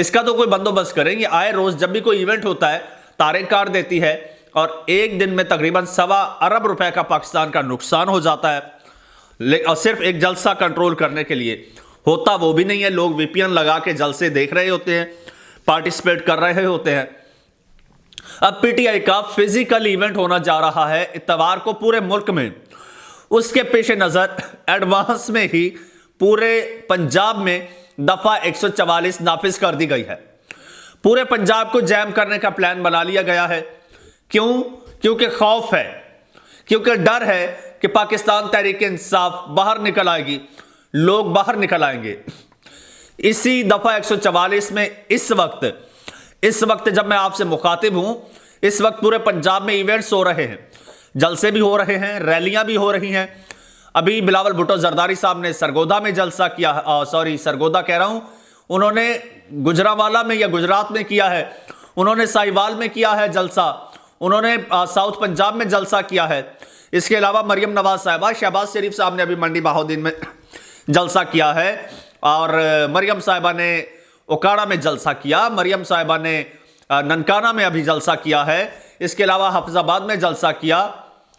اس کا تو کوئی بندوبست کریں گے. آئے روز جب بھی کوئی ایونٹ ہوتا ہے تاریں کاٹ دیتی ہے اور ایک دن میں تقریباً 1.25 ارب روپے کا پاکستان کا نقصان ہو جاتا ہے اور صرف ایک جلسہ کنٹرول کرنے کے لیے. ہوتا وہ بھی نہیں ہے, لوگ وی پی این لگا کے جلسے دیکھ رہے ہوتے ہیں, پارٹیسپیٹ کر رہے ہوتے ہیں. اب پی ٹی آئی کا فزیکل ایونٹ ہونا جا رہا ہے اتوار کو پورے ملک میں. اس کے پیش نظر ایڈوانس میں ہی پورے پنجاب میں دفعہ 144 نافذ کر دی گئی ہے. پورے پنجاب کو جیم کرنے کا پلان بنا لیا گیا ہے. کیوں؟ کیونکہ خوف ہے, کیونکہ ڈر ہے کہ پاکستان تحریک انصاف باہر نکل آئے گی, لوگ باہر نکل آئیں گے. اسی دفعہ 144 میں اس وقت جب میں آپ سے مخاطب ہوں, اس وقت پورے پنجاب میں ایونٹس ہو رہے ہیں, جلسے بھی ہو رہے ہیں, ریلیاں بھی ہو رہی ہیں. ابھی بلاول بھٹو زرداری صاحب نے سرگودا میں جلسہ کیا, سرگودا کہہ رہا ہوں, انہوں نے گجرانوالہ میں یا گجرات میں کیا ہے, انہوں نے ساہیوال میں کیا ہے جلسہ, انہوں نے ساؤتھ پنجاب میں جلسہ کیا ہے. اس کے علاوہ مریم نواز صاحبہ, شہباز شریف صاحب نے ابھی منڈی بہاؤدین میں جلسہ کیا ہے, اور مریم صاحبہ نے اوکاڑا میں جلسہ کیا, مریم صاحبہ نے ننکانہ میں ابھی جلسہ کیا ہے. اس کے علاوہ حفظ آباد میں جلسہ کیا,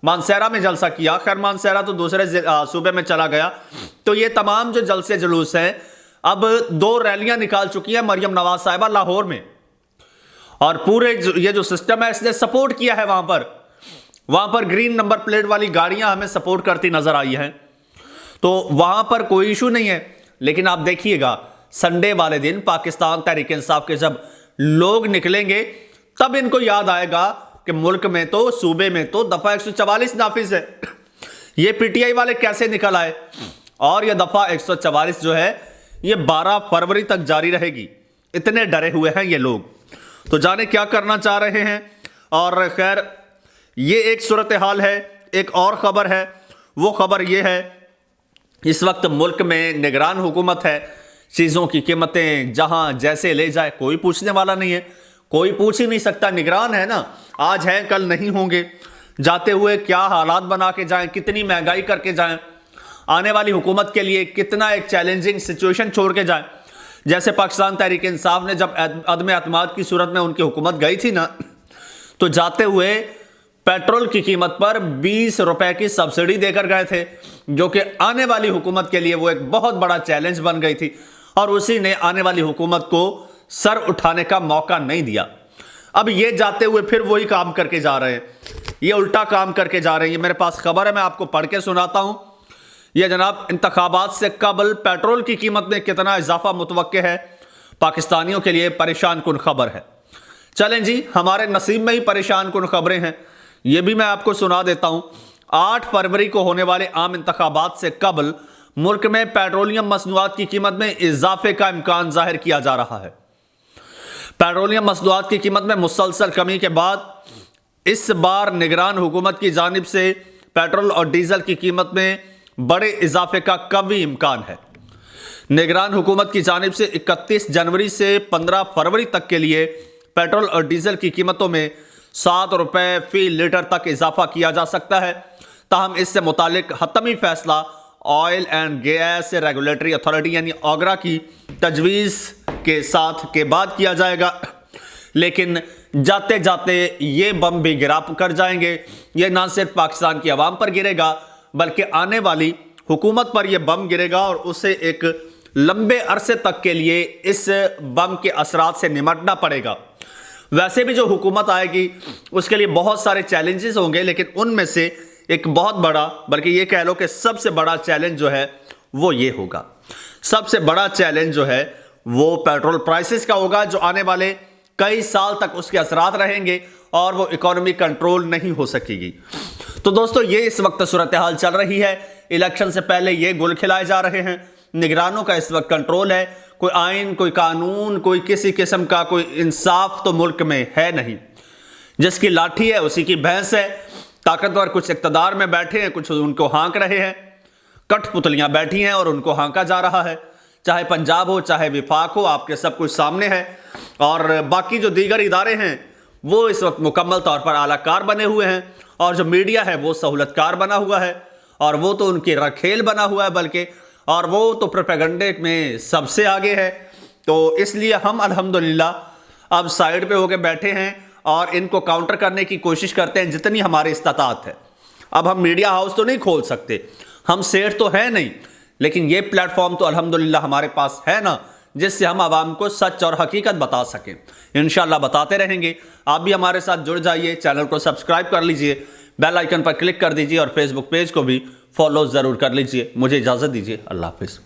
مانسہرہ میں جلسہ کیا. خیر مانسہرہ تو دوسرے صوبے میں چلا گیا. تو یہ تمام جو جلسے جلوس ہیں, اب 2 ریلیاں نکال چکی ہیں مریم نواز صاحبہ لاہور میں, اور پورے یہ جو سسٹم ہے اس نے سپورٹ کیا ہے. وہاں پر گرین نمبر پلیٹ والی گاڑیاں ہمیں سپورٹ کرتی نظر آئی ہیں, تو وہاں پر کوئی ایشو نہیں ہے. لیکن آپ دیکھیے گا سنڈے والے دن پاکستان تحریک انصاف کے جب لوگ نکلیں گے تب ان کو یاد آئے گا کہ ملک میں تو, صوبے میں تو دفعہ 144 نافذ ہے. یہ پی ٹی آئی والے کیسے نکل آئے؟ اور یہ دفعہ 144 جو ہے یہ 12 فروری تک جاری رہے گی. اتنے ڈرے ہوئے ہیں یہ لوگ, تو جانے کیا کرنا چاہ رہے ہیں. اور خیر یہ ایک صورتحال ہے. ایک اور خبر ہے, وہ خبر یہ ہے اس وقت ملک میں نگران حکومت ہے. چیزوں کی قیمتیں جہاں جیسے لے جائے, کوئی پوچھنے والا نہیں ہے, کوئی پوچھ ہی نہیں سکتا. نگران ہے نا, آج ہیں کل نہیں ہوں گے. جاتے ہوئے کیا حالات بنا کے جائیں, کتنی مہنگائی کر کے جائیں, آنے والی حکومت کے لیے کتنا ایک چیلنجنگ سچویشن چھوڑ کے جائیں. جیسے پاکستان تحریک انصاف نے جب عدم اعتماد کی صورت میں ان کی حکومت گئی تھی نا, تو جاتے ہوئے پیٹرول کی قیمت پر 20 روپے کی سبسڈی دے کر گئے تھے, جو کہ آنے والی حکومت کے لیے وہ ایک بہت بڑا چیلنج بن گئی تھی, اور اسی نے آنے والی حکومت کو سر اٹھانے کا موقع نہیں دیا. اب یہ جاتے ہوئے پھر وہی کام کر کے جا رہے ہیں, یہ الٹا کام کر کے جا رہے ہیں. یہ میرے پاس خبر ہے, میں آپ کو پڑھ کے سناتا ہوں. یہ جناب انتخابات سے قبل پیٹرول کی قیمت میں کتنا اضافہ متوقع ہے, پاکستانیوں کے لیے پریشان کن خبر ہے. چلیں جی, ہمارے نصیب میں ہی پریشان کن خبریں ہیں, یہ بھی میں آپ کو سنا دیتا ہوں. 8 فروری کو ہونے والے عام انتخابات سے قبل ملک میں پیٹرولیم مصنوعات کی قیمت میں اضافے کا امکان ظاہر کیا جا رہا ہے. پیٹرولیم مصنوعات کی قیمت میں مسلسل کمی کے بعد اس بار نگران حکومت کی جانب سے پیٹرول اور ڈیزل کی قیمت میں بڑے اضافے کا قوی امکان ہے. نگران حکومت کی جانب سے 31 جنوری سے 15 فروری تک کے لیے پیٹرول اور ڈیزل کی قیمتوں میں 7 روپے فی لیٹر تک اضافہ کیا جا سکتا ہے. تاہم اس سے متعلق حتمی فیصلہ oil and gas regulatory authority یعنی آگرا کی تجویز کے بعد کیا جائے گا. لیکن جاتے جاتے یہ بم بھی گرا کر جائیں گے. یہ نہ صرف پاکستان کی عوام پر گرے گا بلکہ آنے والی حکومت پر یہ بم گرے گا, اور اسے ایک لمبے عرصے تک کے لیے اس بم کے اثرات سے نمٹنا پڑے گا. ویسے بھی جو حکومت آئے گی اس کے لیے بہت سارے چیلنجز ہوں گے, لیکن ان میں سے ایک بہت بڑا, بلکہ یہ کہہ لو کہ سب سے بڑا چیلنج جو ہے وہ یہ ہوگا. سب سے بڑا چیلنج جو ہے وہ پیٹرول پرائسز کا ہوگا, جو آنے والے کئی سال تک اس کے اثرات رہیں گے اور وہ اکانومی کنٹرول نہیں ہو سکے گی. تو دوستو یہ اس وقت صورتحال چل رہی ہے. الیکشن سے پہلے یہ گل کھلائے جا رہے ہیں. نگرانوں کا اس وقت کنٹرول ہے. کوئی آئین, کوئی قانون, کوئی کسی قسم کا کوئی انصاف تو ملک میں ہے نہیں. جس کی لاٹھی ہے اسی کی بھینس ہے. طاقتور کچھ اقتدار میں بیٹھے ہیں, کچھ ان کو ہانک رہے ہیں. کٹ پتلیاں بیٹھی ہیں اور ان کو ہانکا جا رہا ہے. چاہے پنجاب ہو چاہے وفاق ہو, آپ کے سب کچھ سامنے ہے. اور باقی جو دیگر ادارے ہیں وہ اس وقت مکمل طور پر اعلی کار بنے ہوئے ہیں, اور جو میڈیا ہے وہ سہولت کار بنا ہوا ہے, اور وہ تو ان کی رکھیل بنا ہوا ہے بلکہ, اور وہ تو پروپیگنڈے میں سب سے آگے ہے. تو اس لیے ہم الحمدللہ اب سائیڈ پہ ہو کے بیٹھے ہیں اور ان کو کاؤنٹر کرنے کی کوشش کرتے ہیں جتنی ہماری استطاعت ہے۔ اب ہم میڈیا ہاؤس تو نہیں کھول سکتے، ہم سیٹ تو ہے نہیں، لیکن یہ پلیٹ فارم تو الحمدللہ ہمارے پاس ہے نا، جس سے ہم عوام کو سچ اور حقیقت بتا سکیں۔ انشاءاللہ بتاتے رہیں گے۔ آپ بھی ہمارے ساتھ جڑ جائیے، چینل کو سبسکرائب کر لیجئے، بیل آئیکن پر کلک کر دیجئے اور فیس بک پیج کو بھی فالو ضرور کر لیجئے۔ مجھے اجازت دیجئے، اللہ حافظ۔